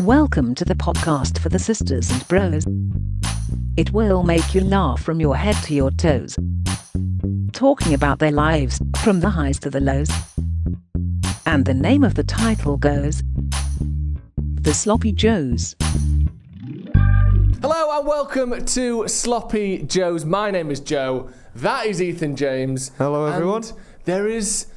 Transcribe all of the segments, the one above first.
Welcome to the podcast for the sisters and bros. It will make you laugh from your head to your toes. Talking about their lives, from the highs to the lows. And the name of the title goes, The Sloppy Joes. Hello and welcome to Sloppy Joes. My name is Joe. That is Ethan James. Hello everyone. And there is,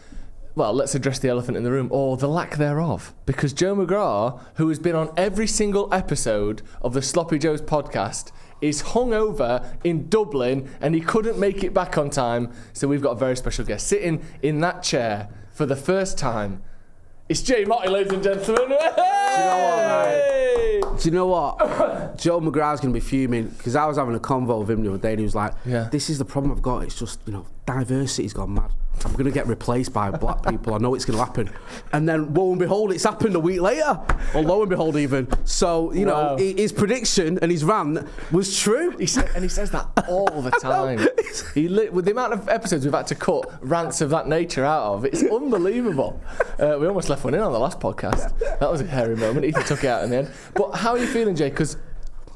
well, let's address the elephant in the room, or the lack thereof. Because Joe McGrath, who has been on every single episode of the Sloppy Joes podcast, is hungover in Dublin and he couldn't make it back on time. So we've got a very special guest sitting in that chair for the first time. It's Jay Motti, ladies and gentlemen. Do you know what? Joe McGrath's going to be fuming because I was having a convo with him the other day and he was like, this is the problem I've got. It's just, diversity's gone mad. I'm going to get replaced by black people. I know it's going to happen. And then, lo and behold, it's happened a week later. Or lo and behold, even. So, his prediction and his rant was true. He says that all the time. With the amount of episodes we've had to cut rants of that nature out of, it's unbelievable. We almost left one in on the last podcast. That was a hairy moment. Ethan took it out in the end. But how are you feeling, Jay? Because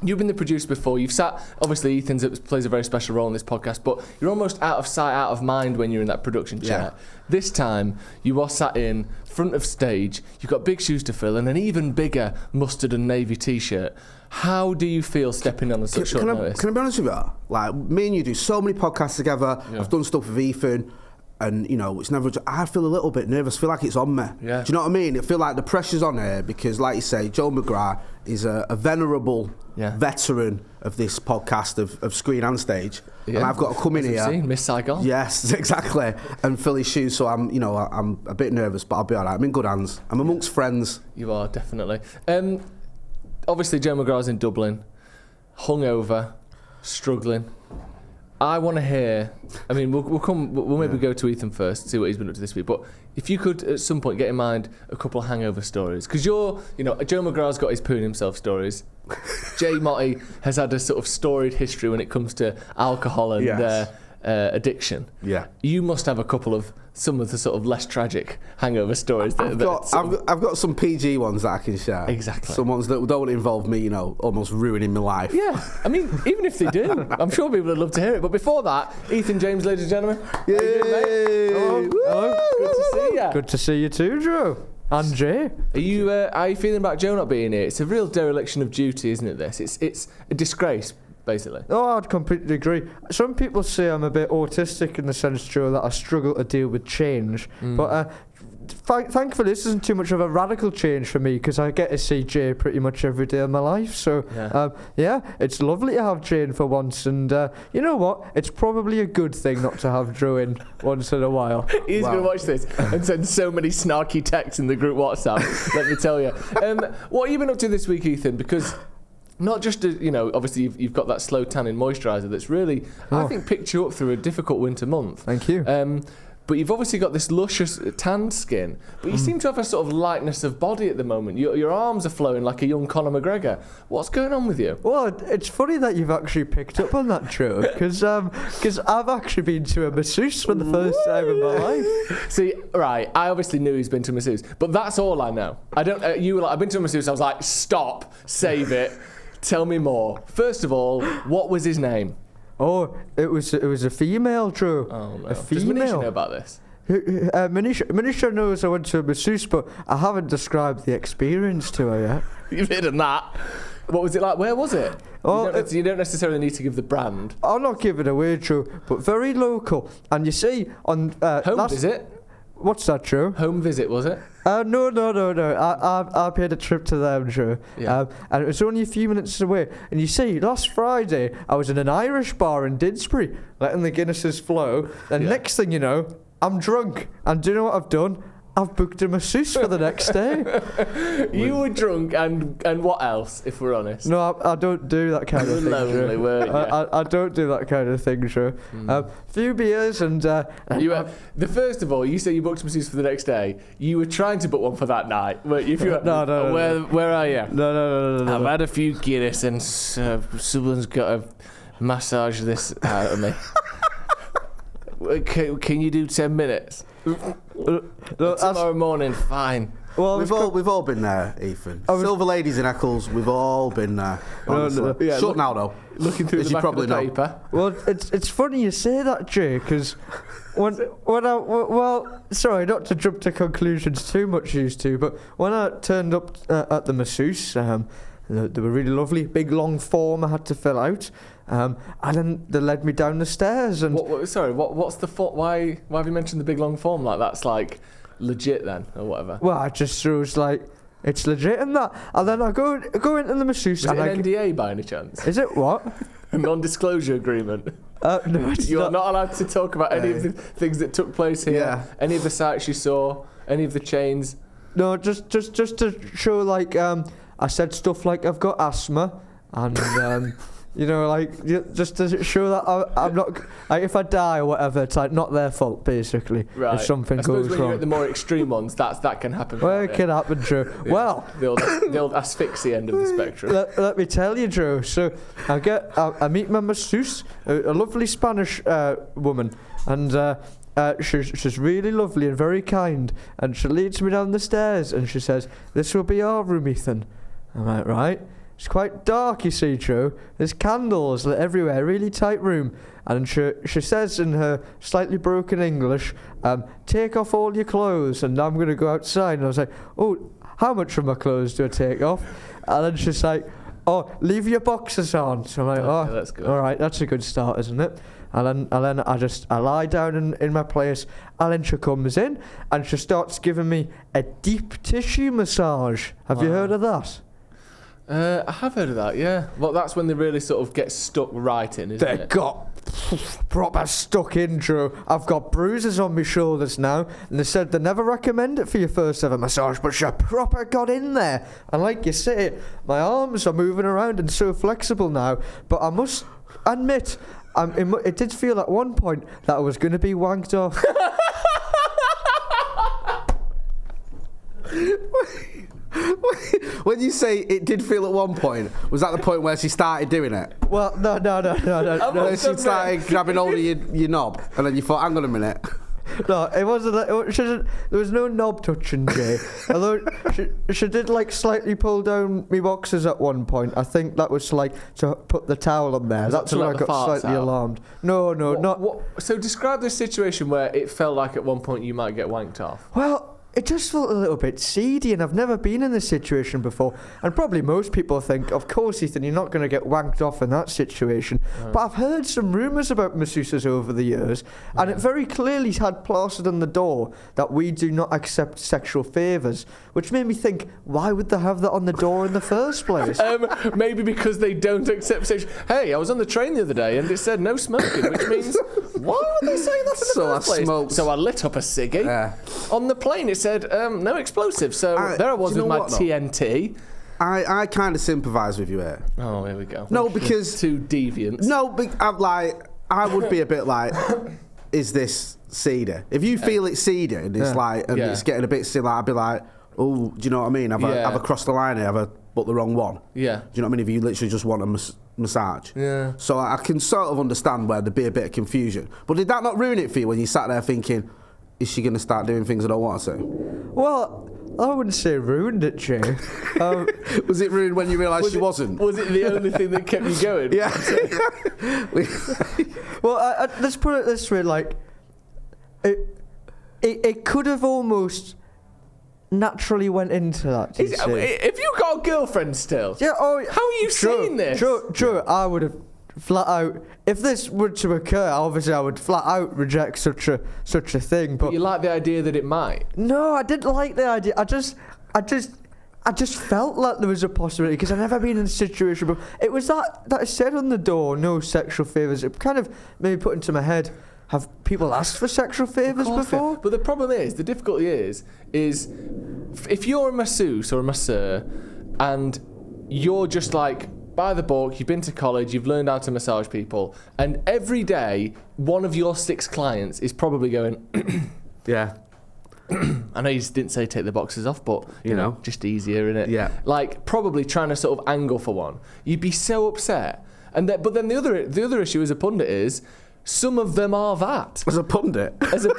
you've been the producer before. You've sat, obviously Ethan plays a very special role in this podcast, but you're almost out of sight, out of mind when you're in that production chair. Yeah. This time, you are sat in front of stage, you've got big shoes to fill and an even bigger mustard and navy t-shirt. How do you feel stepping on such short notice? Can I be honest with you? Like, me and you do so many podcasts together. Yeah. I've done stuff with Ethan. And, it's never... I feel a little bit nervous. I feel like it's on me. Yeah. Do you know what I mean? I feel like the pressure's on here because, like you say, Joe McGrath is a venerable veteran of this podcast of screen and stage. Yeah. And I've got to come in here... Seen, Miss Saigon. Yes, exactly. And fill his shoes. So I'm a bit nervous, but I'll be all right. I'm in good hands. I'm amongst friends. You are, definitely. Obviously, Joe McGrath's in Dublin, hungover, struggling. I want to hear. I mean, we'll maybe go to Ethan first, see what he's been up to this week. But if you could, at some point, get in mind a couple of hangover stories, because Joe McGrath's got his pooing himself stories. Jay Motti has had a sort of storied history when it comes to alcohol and addiction. Yeah, you must have a couple of some of the sort of less tragic hangover stories. I've got some PG ones that I can share. Exactly. Some ones that don't involve me, almost ruining my life. Yeah, I mean, even if they do, I'm sure people would love to hear it. But before that, Ethan James, ladies and gentlemen. Yay! Hello. Good to see you. Good to see you too, Joe. And Jay. Are you feeling about Joe not being here? It's a real dereliction of duty, isn't it, this? It's a disgrace, basically. Oh, I'd completely agree. Some people say I'm a bit autistic in the sense, Joe, that I struggle to deal with change. But thankfully, this isn't too much of a radical change for me because I get to see Jay pretty much every day of my life. So, it's lovely to have Jay in for once. And you know what? It's probably a good thing not to have Joe in once in a while. He's going to watch this and send so many snarky texts in the group WhatsApp, let me tell you. What have you been up to this week, Ethan? Because... not just, obviously you've got that slow tanning moisturiser that's really, I think, picked you up through a difficult winter month. Thank you. But you've obviously got this luscious tanned skin, but you seem to have a sort of lightness of body at the moment. Your arms are flowing like a young Conor McGregor. What's going on with you? Well, it's funny that you've actually picked up on that, Joe, because I've actually been to a masseuse for the first time in my life. See, right, I obviously knew he's been to a masseuse, but that's all I know. I don't. You were like, I've been to a masseuse. I was like, stop, save it. Tell me more. First of all, what was his name? Oh, it was a female, Joe. Oh, no. A female. Does Manisha know about this? Manisha knows I went to a masseuse, but I haven't described the experience to her yet. You've hidden that. What was it like? Where was it? Oh, you don't necessarily need to give the brand. I'll not give it away, Joe, but very local. And you see, on... Home visit? What's that, Joe? Home visit, was it? No. I paid a trip to them, Joe. Yeah. And it was only a few minutes away. And you see, last Friday, I was in an Irish bar in Didsbury, letting the Guinnesses flow. And next thing you know, I'm drunk. And do you know what I've done? I've booked a masseuse for the next day. You were drunk and what else, if we're honest? No, I don't do that kind of thing, lonely, weren't you? I don't do that kind of thing, Joe. Few beers and... First of all, you say you booked a masseuse for the next day. You were trying to book one for that night, weren't you? No. Where are you? No. I've had a few Guinness and someone's got to massage this out of me. Can you do 10 minutes? Tomorrow morning, fine. Well, we've all been there, Ethan. Silver ladies in Eccles, we've all been there. No. Yeah, Shut now, though. Looking through As the you back probably of the know. paper. Well, it's funny you say that, Jay, because sorry, not to jump to conclusions too much, used to, but when I turned up at the masseuse, they were really lovely, big long form I had to fill out, and then they led me down the stairs. And what's the why have you mentioned the big long form like that's like legit then or whatever? Well, I just was like, it's legit and that, and then I go into the masseuse. Is it an NDA by any chance? Is it what? A non-disclosure agreement. No, it's You're not allowed to talk about any of the things that took place here. Yeah. Any of the sites you saw, any of the chains. No, just to show, like, I said stuff like I've got asthma, and you know, like, just to show that I'm not, like, if I die or whatever, it's like not their fault, basically. Right. If something I suppose goes when wrong. you're at the more extreme ones, that can happen. Well, it can happen, Joe. Yeah. Well, the old asphyxia end of the spectrum. let me tell you, Joe. So I meet my masseuse, a lovely Spanish woman, and she's really lovely and very kind, and she leads me down the stairs and she says, "This will be our room, Ethan." I'm like, right. It's quite dark, you see, Joe. There's candles lit everywhere, really tight room. And she says in her slightly broken English, "Take off all your clothes," and I'm going to go outside. And I was like, "Oh, how much of my clothes do I take off?" And then she's like, "Oh, leave your boxers on." So I'm like, Okay, that's good. All right, that's a good start, isn't it? And then I lie down in my place, and then she comes in, and she starts giving me a deep tissue massage. Have you heard of that? I have heard of that, yeah. Well, that's when they really sort of get stuck right in, isn't They it? got proper stuck in, Joe. I've got bruises on my shoulders now, and they said they never recommend it for your first ever massage, but she proper got in there. And like you say, my arms are moving around and so flexible now, but I must admit, it did feel at one point that I was going to be wanked off. When you say it did feel at one point, was that the point where she started doing it? Well, no. Where she started grabbing hold of your knob, and then you thought, hang on a minute. No, it wasn't. There was no knob touching, Jay. Although she did like slightly pull down me boxes at one point. I think that was like to put the towel on there. That's to when I let the got farts slightly out? alarmed. No, not. So describe this situation where it felt like at one point you might get wanked off. Well, it just felt a little bit seedy, and I've never been in this situation before. And probably most people think, of course, Ethan, you're not going to get wanked off in that situation. But I've heard some rumours about masseuses over the years, and it very clearly had plastered on the door that we do not accept sexual favours, which made me think, why would they have that on the door in the first place? Maybe because they don't accept sexual... Hey, I was on the train the other day and it said no smoking, which means... Why would they say that in the first place? Smoked. So I lit up a ciggy. Yeah. On the plane it said no explosives. So there I was do you with know my what, though? TNT. I kind of sympathise with you here. Oh, here we go. No, because... Two deviants. No, but I would be a bit like, is this cedar? If you feel it's cedar and it's it's getting a bit silly, I'd be like, oh, do you know what I mean? Have I crossed the line here? Have I put the wrong one? Yeah. Do you know what I mean? If you literally just want a massage. Yeah. So I can sort of understand where there'd be a bit of confusion. But did that not ruin it for you when you sat there thinking, is she going to start doing things I don't want her to? Well, I wouldn't say ruined it, Jay. Was it ruined when you realised she wasn't? Was it the only thing that kept you going? Yeah. Well, let's put it this way, like, it could have almost naturally went into that. If you got a girlfriend still, Yeah. Oh, how are you seeing this? Joe, I would have flat out. If this were to occur, obviously I would flat out reject such a thing. But you like the idea that it might. no, I didn't like the idea. I just felt like there was a possibility because I've never been in a situation before. It was that it said on the door, no sexual favours. It kind of made me put into my head, have people asked for sexual favours before? But the problem is, the difficulty is if you're a masseuse or a masseur and you're just like, by the book, you've been to college, you've learned how to massage people, and every day one of your 6 clients is probably going, Yeah. I know you just didn't say take the boxes off, but you know, just easier, innit? Yeah. Like probably trying to sort of angle for one. You'd be so upset. But then the other issue as a pundit is, Some of them are that. As a pundit. As a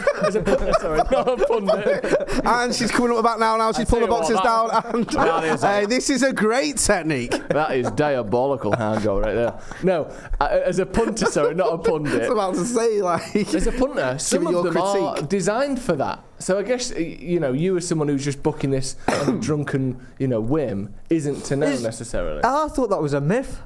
punter, sorry, not a pundit. And she's coming up about now. She's pulling the boxes down. And, hey, this is a great technique. That is diabolical hangover right there. No, as a punter, sorry, not a pundit. I was about to say, like... As a punter, some of them are designed for that. So I guess, you as someone who's just booking this on a drunken, whim, isn't to know necessarily. I thought that was a myth.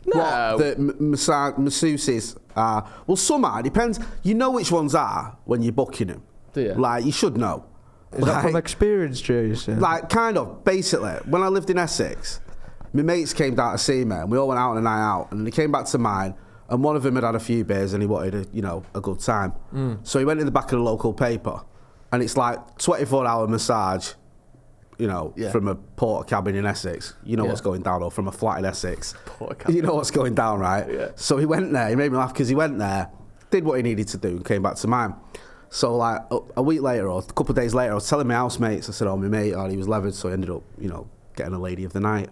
No. What, the masseuses are... Well, some are. It depends. You know which ones are when you're booking them. Do you? Like, you should know. Is that from experience, Joe, you say? Like, kind of. Basically, when I lived in Essex, my mates came down to see me, and we all went out on a night out, and they came back to mine, and one of them had a few beers, and he wanted a good time. So he went in the back of the local paper, and it's like 24-hour massage, from a porter cabin in Essex. You know what's going down, or from a flat in Essex. You know what's going down, right? Yeah. So he went there. He made me laugh because he went there, did what he needed to do, and came back to mine. So like a week later or a couple of days later, I was telling my housemates, I said, my mate, he was leathered, so I ended up, getting a lady of the night.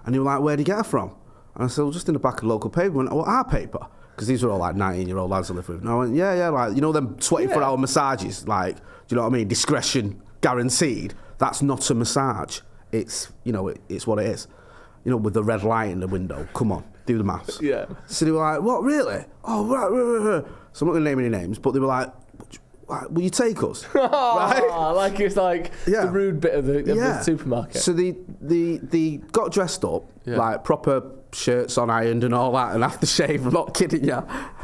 And they were like, where'd you get her from? And I said, well, just in the back of the local paper. I went, our paper? Because these were all like 19-year-old lads I lived with. And I went, yeah, like, them 24-hour massages, like, do you know what I mean? Discretion guaranteed. That's not a massage. It's, it's what it is. With the red light in the window. Come on, do the maths. Yeah. So they were like, what, really? Oh, right. So I'm not going to name any names, but they were like, will you take us? Right? Like it's like the rude bit of the supermarket. So they got dressed up, like proper shirts on ironed and all that, and aftershave. I'm not kidding you.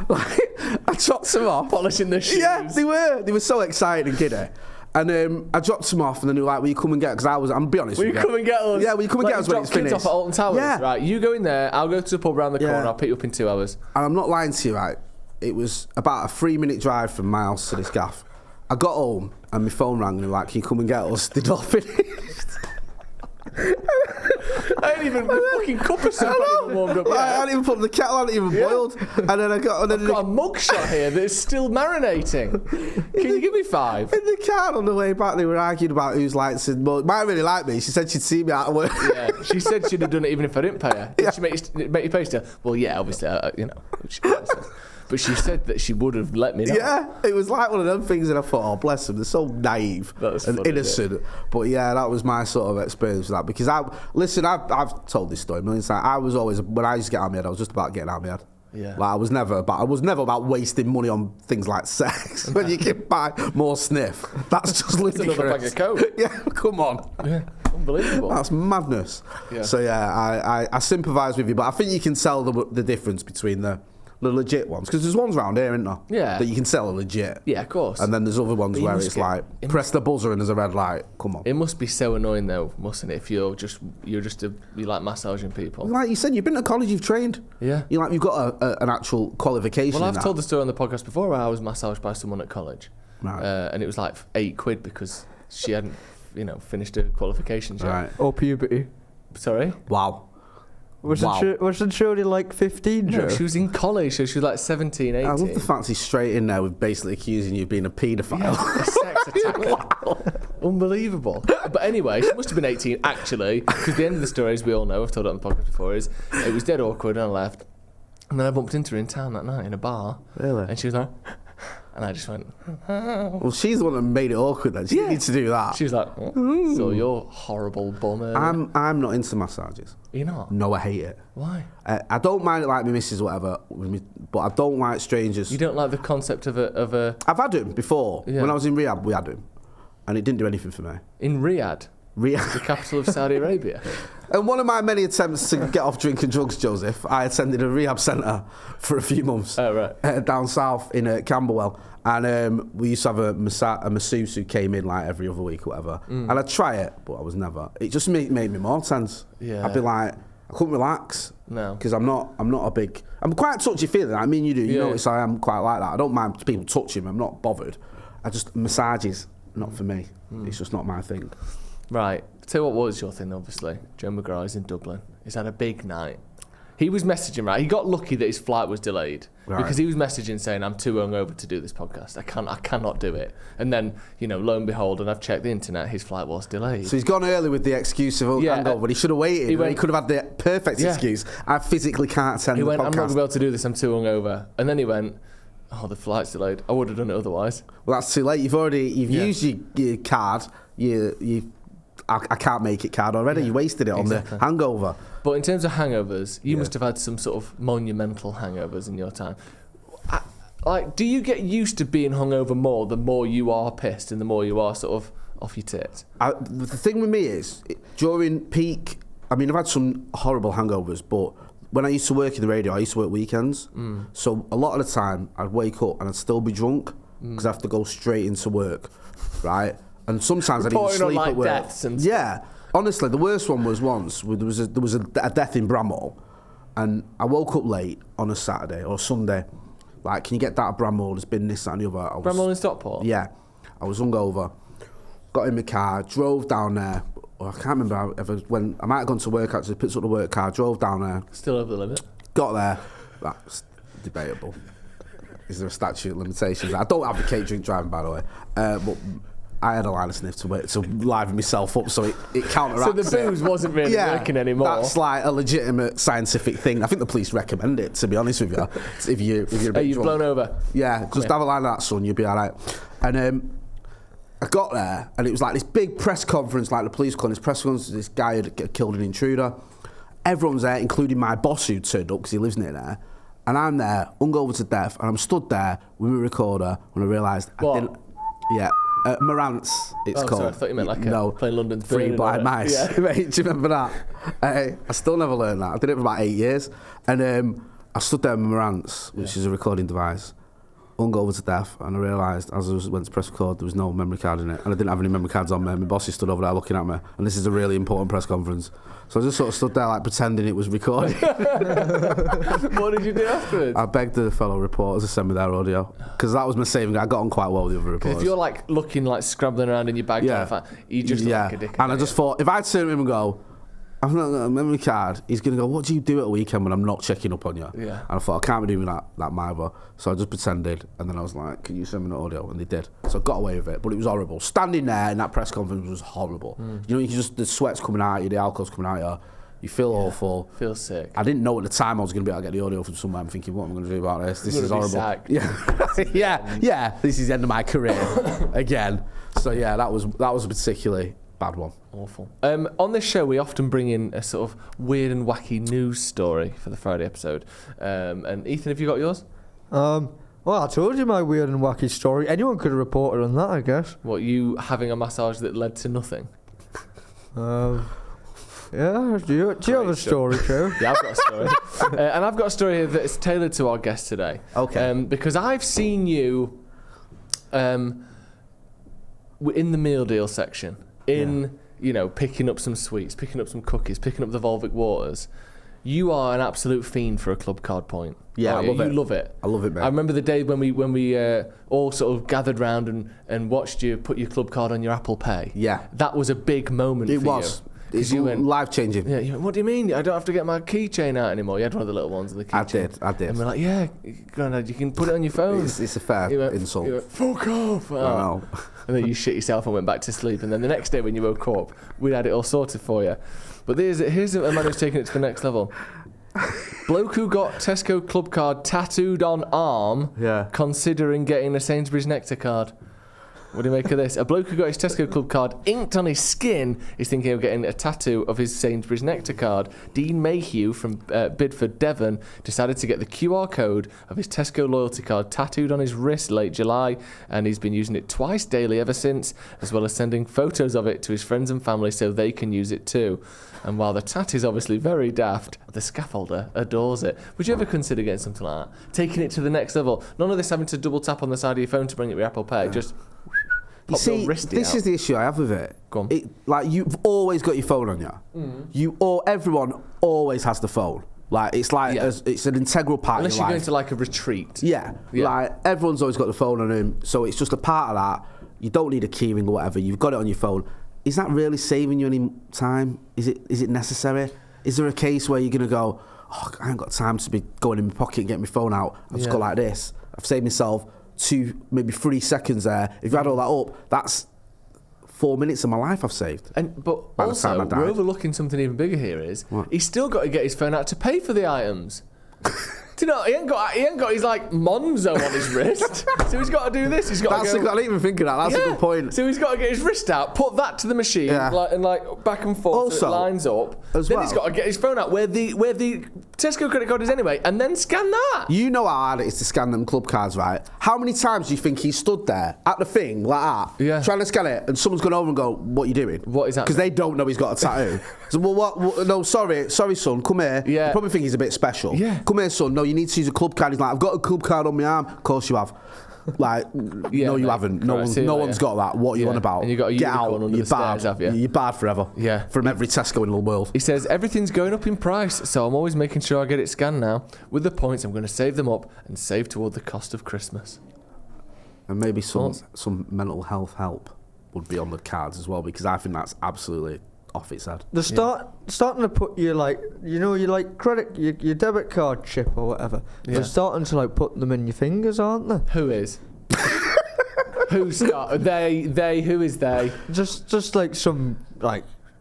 Like, I dropped them off. Polishing the shoes. Yeah, they were. They were so excited and giddy. And I dropped them off, and then they were like, will you come and get us? Because I'm be honest with you. Will you come and get us? Yeah, will you come and get us when it's finished? Kids off at Alton Towers? Yeah. Right, you go in there, I'll go to the pub around the corner, I'll pick you up in 2 hours. And I'm not lying to you, right? It was about a 3-minute drive from my house to this gaff. I got home, and my phone rang, and they were like, can you come and get us? They'd all finished. I ain't even the fucking cup of soup I even warmed up. I hadn't even put the kettle on, it even boiled. And then I've got a mugshot here that is still marinating. Can you give me 5? In the car on the way back, they were arguing about whose lights and Mine really liked me. She said she'd see me out of work. Yeah, she said she'd have done it even if I didn't pay her. Did she make you pay still? Well, yeah, obviously, but she said that she would have let me know. Yeah, it was like one of them things, and I thought, oh, bless them, they're so naive and funny, innocent. But yeah, that was my sort of experience with that. Because I've told this story millions of times. I was always, when I used to get out of my head, I was just about getting out of my head. Yeah. Like I was never about wasting money on things like sex. When you can buy more sniff, that's just ludicrous. Another bag of coke. Yeah, come on. Yeah, unbelievable. That's madness. Yeah. So yeah, I sympathise with you, but I think you can tell the difference between the legit ones, because there's ones around here, isn't there? Yeah. That you can sell are legit. Yeah, of course. And then there's other ones where it's like, press the buzzer and there's a red light. Come on. It must be so annoying though, mustn't it? If you like massaging people. Like you said, you've been to college, you've trained. Yeah. You've got an actual qualification. Well, I've told the story on the podcast before where I was massaged by someone at college. Right. And it was like £8 because she hadn't, finished her qualifications yet. Right. Or puberty. Sorry? Wow. Wasn't she only like 15, Joe? No, she was in college, so she was like 17, 18. I love the fact he's straight in there with basically accusing you of being a paedophile. Yeah, a sex attacker. Wow. Unbelievable. But anyway, she must have been 18, actually, because the end of the story, as we all know, I've told it on the podcast before, is it was dead awkward and I left. And then I bumped into her in town that night in a bar. Really? And she was like... And I just went, oh. Well, she's the one that made it awkward then. She needs to do that. She was like, oh, so you're horrible bummer. I'm not into massages. You're not? No, I hate it. Why? I don't mind it like my missus or whatever, but I don't like strangers. You don't like the concept of a... I've had him before. Yeah. When I was in Riyadh, we had him. And it didn't do anything for me. In Riyadh? Riyadh. The capital of Saudi Arabia? And one of my many attempts to get off drinking drugs, Joseph, I attended a rehab centre for a few months. Oh, right. Down south in Camberwell. And we used to have a masseuse who came in like every other week or whatever. And I'd try it, but I was never. It just made me more tense. Yeah. I'd be like, I couldn't relax. No. Because I'm not a big... I'm quite touchy-feely. I mean, you do. You notice I am quite like that. I don't mind people touching me. I'm not bothered. Massages, not for me. It's just not my thing. Right. Tell you what was your thing, obviously. Joe McGrath is in Dublin. He's had a big night. He was messaging, right? He got lucky that his flight was delayed. Right. Because he was messaging saying, I'm too hungover to do this podcast. I cannot do it. And then, lo and behold, and I've checked the internet, his flight was delayed. So he's gone early with the excuse of hangover, but he should have waited. He could have had the perfect excuse. I physically can't attend the podcast. He went, I'm not going to be able to do this, I'm too hungover. And then he went, Oh, the flight's delayed. I would have done it otherwise. Well, that's too late. You've used your card. I can't make it card already. You wasted it on the hangover. But in terms of hangovers, you must have had some sort of monumental hangovers in your time. Do you get used to being hungover more the more you are pissed and the more you are sort of off your tits? The thing with me is, during peak, I mean, I've had some horrible hangovers, but when I used to work in the radio, I used to work weekends. So a lot of the time, I'd wake up and I'd still be drunk because I have to go straight into work, right? And sometimes I'd even sleep at work. Deaths and yeah, honestly, the worst one was once there was a death in Bramhall, and I woke up late on a Saturday or Sunday. Like, can you get that at Bramhall? There's been this, that, and the other. Bramhall in Stockport? Yeah, I was hungover. Got in my car, drove down there. I can't remember how ever when I might have gone to work actually. Picked up the work car, drove down there. Still over the limit. Got there. That's debatable. Is there a statute of limitations? I don't advocate drink driving, by the way, but I had a line of sniff to liven myself up, so it counteracts. So the booze wasn't really working anymore. That's like a legitimate scientific thing. I think the police recommend it, to be honest with you. If you're a bit you've drunk. blown over. Yeah, just have a line of that, son. You'll be all right. And I got there, and it was like this big press conference, like the police calling this press conference. This guy had killed an intruder. Everyone's there, including my boss who turned up because he lives near there. And I'm there, hungover to death, and I'm stood there with my recorder when I realised I didn't. Yeah. Marantz, it's called. Sorry, I thought you meant playing London's Free Blind Mice. Yeah. Mate, do you remember that? I still never learned that. I did it for about 8 years. And I stood there with Marantz, which is a recording device, hungover to death, and I realised as I went to press record, there was no memory card in it. And I didn't have any memory cards on me. My boss stood over there looking at me, and this is a really important press conference. So I just sort of stood there like pretending it was recording. What did you do afterwards? I begged the fellow reporters to send me their audio because that was my saving. I got on quite well with the other reporters. If you're like looking like scrabbling around in your bag, you just look like a dick. And I just thought if I'd turn to him and go, I've not got a memory card, he's going to go, what do you do at a weekend when I'm not checking up on you? Yeah. And I thought, I can't be doing that either. So I just pretended, and then I was like, can you send me the audio? And they did. So I got away with it, but it was horrible. Standing there in that press conference was horrible. You know, you can just, the sweat's coming out of you, the alcohol's coming out of you. You feel awful. Feel sick. I didn't know at the time I was going to be able to get the audio from somewhere. I'm thinking, what am I going to do about this? This is horrible. Sacked. Yeah. This is the end of my career again. So yeah, that was a particularly bad one. Awful. On this show, we often bring in a sort of weird and wacky news story for the Friday episode. And Ethan, have you got yours? Well, I told you my weird and wacky story. Anyone could have reported on that, I guess. What, you having a massage that led to nothing? Yeah, do you have a story, Joe? Yeah, I've got a story. And I've got a story that is tailored to our guest today. Okay. Because I've seen you in the meal deal section, picking up some sweets, picking up some cookies, picking up the Volvic waters. You are an absolute fiend for a club card point. Yeah, I love it. You love it. I love it, man. I remember the day when we all sort of gathered round and watched you put your club card on your Apple Pay. Yeah. That was a big moment for you. It was. It's life-changing. Yeah, you went, what do you mean? I don't have to get my keychain out anymore. You had one of the little ones in the keychain. I did. And we're like, yeah, Grandad, you can put it on your phone. It's a fair insult. You went, fuck off. I know. And then you shit yourself and went back to sleep. And then the next day when you woke up, we'd had it all sorted for you. But here's a man who's taking it to the next level. Bloke who got Tesco club card tattooed on arm, considering getting a Sainsbury's Nectar card. What do you make of this? A bloke who got his Tesco club card inked on his skin is thinking of getting a tattoo of his Sainsbury's Nectar card. Dean Mayhew from Bidford, Devon, decided to get the QR code of his Tesco loyalty card tattooed on his wrist late July, and he's been using it twice daily ever since, as well as sending photos of it to his friends and family so they can use it too. And while the tat is obviously very daft, the scaffolder adores it. Would you ever consider getting something like that? Taking it to the next level? None of this having to double tap on the side of your phone to bring it with Apple Pay. Just you see, this is the issue I have with it. Go on. Like, you've always got your phone on you. Everyone always has the phone. Like, it's like it's an integral part Unless of your life. Unless you're going to like a retreat. Yeah. Like, everyone's always got the phone on them, so it's just a part of that. You don't need a keyring or whatever. You've got it on your phone. Is that really saving you any time? Is it necessary? Is there a case where you're going to go, oh, I ain't got time to be going in my pocket and getting my phone out. I've just got like this. I've saved myself 2, maybe 3 seconds there. If you add all that up, that's 4 minutes of my life I've saved. But also, we're overlooking something even bigger here is, he's still got to get his phone out to pay for the items. Do you know, he ain't got his like Monzo on his wrist. So he's got to do this. He's got to go. I didn't even think of that. That's a good point. So he's got to get his wrist out, put that to the machine, and back and forth Also, so it lines up. Then he's got to get his phone out where the Tesco credit card is anyway, and then scan that. You know how hard it is to scan them club cards, right? How many times do you think he stood there at the thing like that, trying to scan it, and someone's gone over and go, "What are you doing? What is that?" Because they don't know he's got a tattoo. So, well, what? No, sorry, son, come here. Yeah. You probably think he's a bit special. Yeah. Come here, son. No, you need to use a club card. He's like, I've got a club card on my arm. Of course you have. Like, no, you haven't. No one's got that. What are you on about? And you got a Get unicorn out. under the stairs, have you? You're bad forever. Yeah. From every Tesco in the world. He says, everything's going up in price, so I'm always making sure I get it scanned now. With the points, I'm going to save them up and save toward the cost of Christmas. And maybe some mental health help would be on the cards as well, because I think that's absolutely off its head. They're starting to put your credit, your debit card chip or whatever. Yeah. They're starting to like put them in your fingers, aren't they? Who is? Who's they? Who is they? Just like some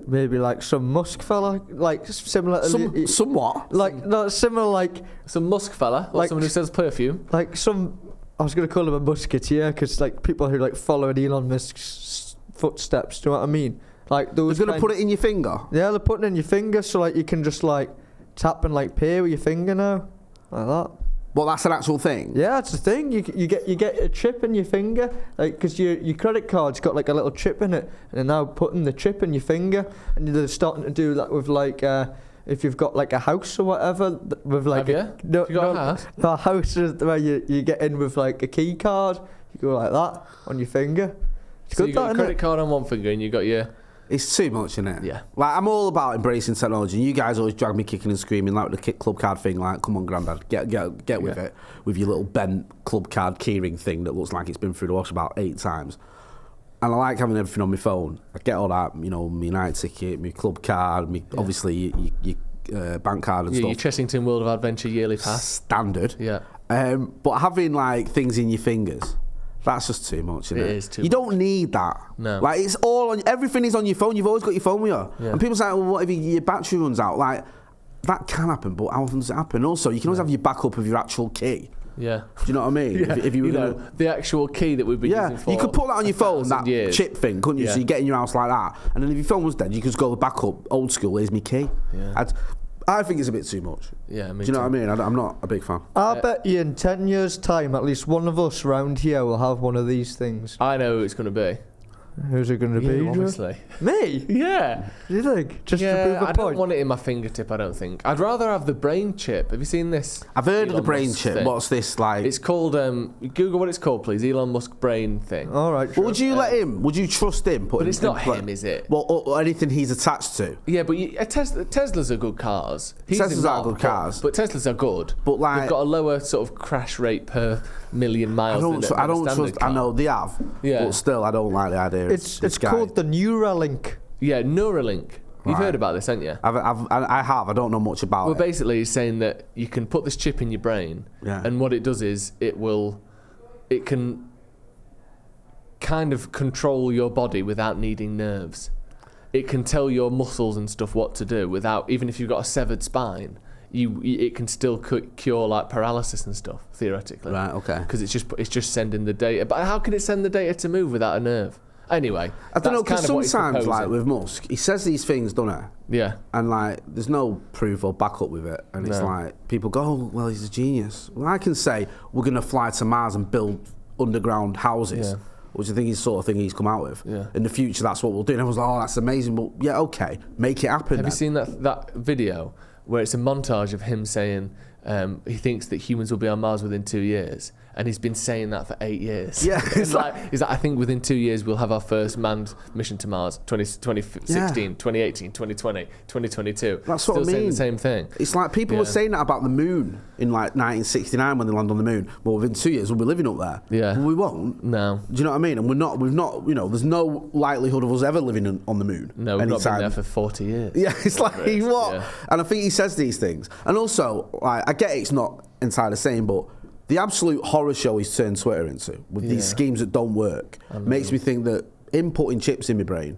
maybe like some Musk fella, like similar to Some what? like no similar like Some Musk fella, like someone who sells perfume. like some. I was gonna call him a musketeer because like people who like following Elon Musk's footsteps. Do you know what I mean? Like those. They're gonna put it in your finger. Yeah, they're putting it in your finger so like you can just like tap and like pay with your finger now, like that. Well, that's an actual thing. Yeah, that's the thing. You get a chip in your finger, like because your credit card's got like a little chip in it, and they're now putting the chip in your finger, and they're starting to do that with like if you've got like a house or whatever with like Have you? You got a house? No, a house is where you get in with like a key card. You go like that on your finger. It's So good, you got that, a credit card on one finger and you got your... It's too much, isn't it? Yeah. Like, I'm all about embracing technology. You guys always drag me kicking and screaming, like the club card thing. Like, come on, Grandad, get with it. With your little bent club card keyring thing that looks like it's been through the wash about 8 times. And I like having everything on my phone. I get all that, my night ticket, my club card, obviously your bank card and stuff. Your Chessington World of Adventure yearly pass. Standard. Yeah. But having like things in your fingers, that's just too much, isn't it? It is too You don't need that. No. Like, it's all on, everything is on your phone. You've always got your phone with you. Yeah. And people say, well, what if your battery runs out? Like, that can happen, but how often does it happen? Also, you can always have your backup of your actual key. Yeah. Do you know what I mean? Yeah. If you were the actual key that we've been using for you could put that on your phone, that years. chip thing, couldn't you? Yeah. So you get in your house like that. And then if your phone was dead, you could just go back up, old school, here's my key. Yeah. I think it's a bit too much. Yeah, Do you know what I mean? I'm not a big fan. I bet you in 10 years' time, at least one of us round here will have one of these things. I know who it's going to be. Who's it going to be? You, Joe? obviously. Me? Yeah. Do you think? Just to Yeah, prove a I point? don't want it in my fingertip, I don't think. I'd rather have the brain chip. Have you seen this? I've heard of the Elon brain Musk chip. thing? What's this like? It's called, Google what it's called, please. Elon Musk brain thing. All right. Well, would you let him? Would you trust him? But it's not him, is it? Well, or anything he's attached to. Yeah, but Teslas are good cars. Teslas are good cars. But Teslas are good. But like, they've got a lower sort of crash rate per million miles. I don't trust. I know they have. Yeah. But still, I don't like the idea. It's called the Neuralink. Yeah, Neuralink. You've Right. heard about this, haven't you? I have. I don't know much about Well, it. basically, he's saying that you can put this chip in your brain, and what it does is it can kind of control your body without needing nerves. It can tell your muscles and stuff what to do without, even if you've got a severed spine, it can still cure like paralysis and stuff theoretically. Right. Okay. Because it's just sending the data. But how can it send the data to move without a nerve? Anyway, I don't know, because kind of what he's sometimes, like proposing. with Musk, he says these things, doesn't he? Yeah. And like, there's no proof or backup with it, and it's No. like people go, "Oh, well, he's a genius." Well, I can say we're going to fly to Mars and build underground houses, Yeah. which I think is the sort of thing he's come out with. Yeah. In the future, that's what we'll do. And I was like, "Oh, that's amazing." But yeah, okay, make it happen. Have you then. seen that video where it's a montage of him saying he thinks that humans will be on Mars within 2 years, and he's been saying that for 8 years. Yeah, he's like, I think within 2 years we'll have our first manned mission to Mars. 2016, 2018, 2020, 2022. That's what Still I mean. saying the same thing. It's like people were saying that about the moon in like 1969 when they landed on the moon. Well, within 2 years we'll be living up there. Yeah. Well, we won't. No. Do you know what I mean? And we've not, there's no likelihood of us ever living on the moon. No, we've not been anytime. there for 40 years. Yeah, it's like, what? Yeah. And I think he says these things. And also, like, I get it's not entirely the same, but the absolute horror show he's turned Twitter into, with these schemes that don't work, makes me think that him putting chips in my brain,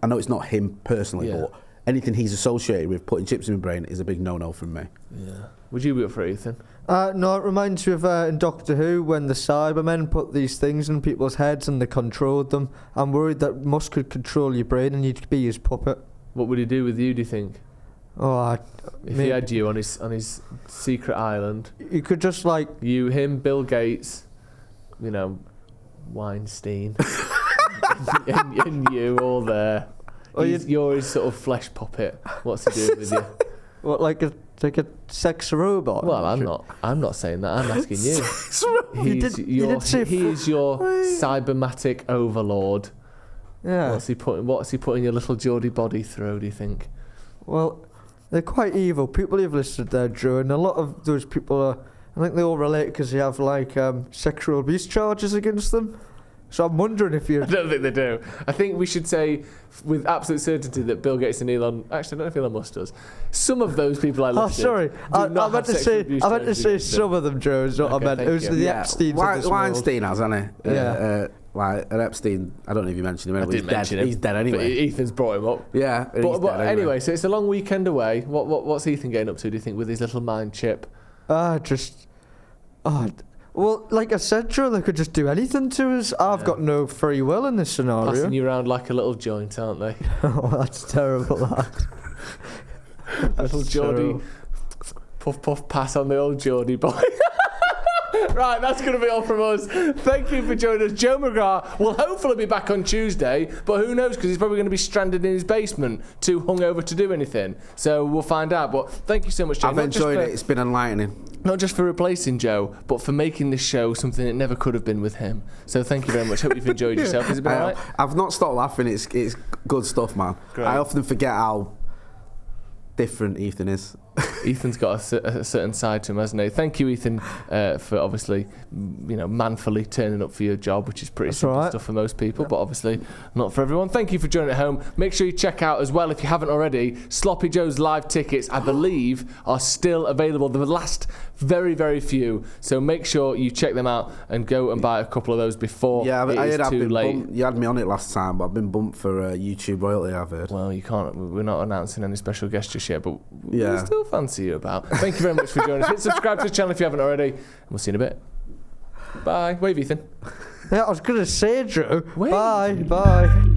I know it's not him personally, but anything he's associated with putting chips in my brain is a big no-no from me. Yeah. Would you be up for it, Ethan? No, it reminds me of in Doctor Who when the Cybermen put these things in people's heads and they controlled them. I'm worried that Musk could control your brain and you'd be his puppet. What would he do with you, do you think? If he had you on his secret island, you could just like you, him, Bill Gates, you know, Weinstein, and you all there. You're his sort of flesh puppet. What's he doing with you? What, like a sex robot? Well, I'm not saying that. I'm asking you. He's your cybermatic overlord. Yeah. What's he putting your little Geordie body through, do you think? Well, they're quite evil. People you've listed there, Drew, and a lot of those people are, I think they all relate because they have like sexual abuse charges against them. So I'm wondering if you... I don't think they do. I think we should say with absolute certainty that Bill Gates and Elon... Actually, I don't know if Elon Musk does. Some of those people I listed... Oh, sorry. I meant to say some of them, Joe, is what I meant. It was the Epsteins of this Weinstein has, hasn't he? Yeah. Like, Epstein, I don't know if you mentioned him. I didn't mention him. He's dead anyway. But Ethan's brought him up. Yeah, but anyway, so it's a long weekend away. What's Ethan getting up to, do you think, with his little mind chip? Well, like I said, Joe, they could just do anything to us. I've got no free will in this scenario. Passing you around like a little joint, aren't they? Oh, that's terrible, that. Little Geordie. Puff, puff, pass on the old Geordie boy. Right, that's going to be all from us. Thank you for joining us. Joe McGrath will hopefully be back on Tuesday, but who knows, because he's probably going to be stranded in his basement, too hungover to do anything. So we'll find out. But thank you so much, Joe. I've enjoyed it. It's been enlightening. Not just for replacing Joe, but for making this show something that never could have been with him. So thank you very much. Hope you've enjoyed yourself. Has it been all right? I've not stopped laughing. It's good stuff, man. Great. I often forget how different Ethan is. Ethan's got a certain side to him, hasn't he? Thank you, Ethan, for obviously, manfully turning up for your job, which is pretty simple stuff for most people, but obviously not for everyone. Thank you for joining at home. Make sure you check out as well, if you haven't already, Sloppy Joe's live tickets, I believe, are still available. The last very, very few. So make sure you check them out and go and buy a couple of those before it's too late. You had me on it last time, but I've been bumped for YouTube royalty, I've heard. Well, you can't. We're not announcing any special guests just yet, but we Yeah. still fancy you about. Thank you very much for joining us. Hit subscribe to the channel if you haven't already, and we'll see you in a bit. Bye. Wave, Ethan. Yeah, I was going to say, Drew. Wave. Bye.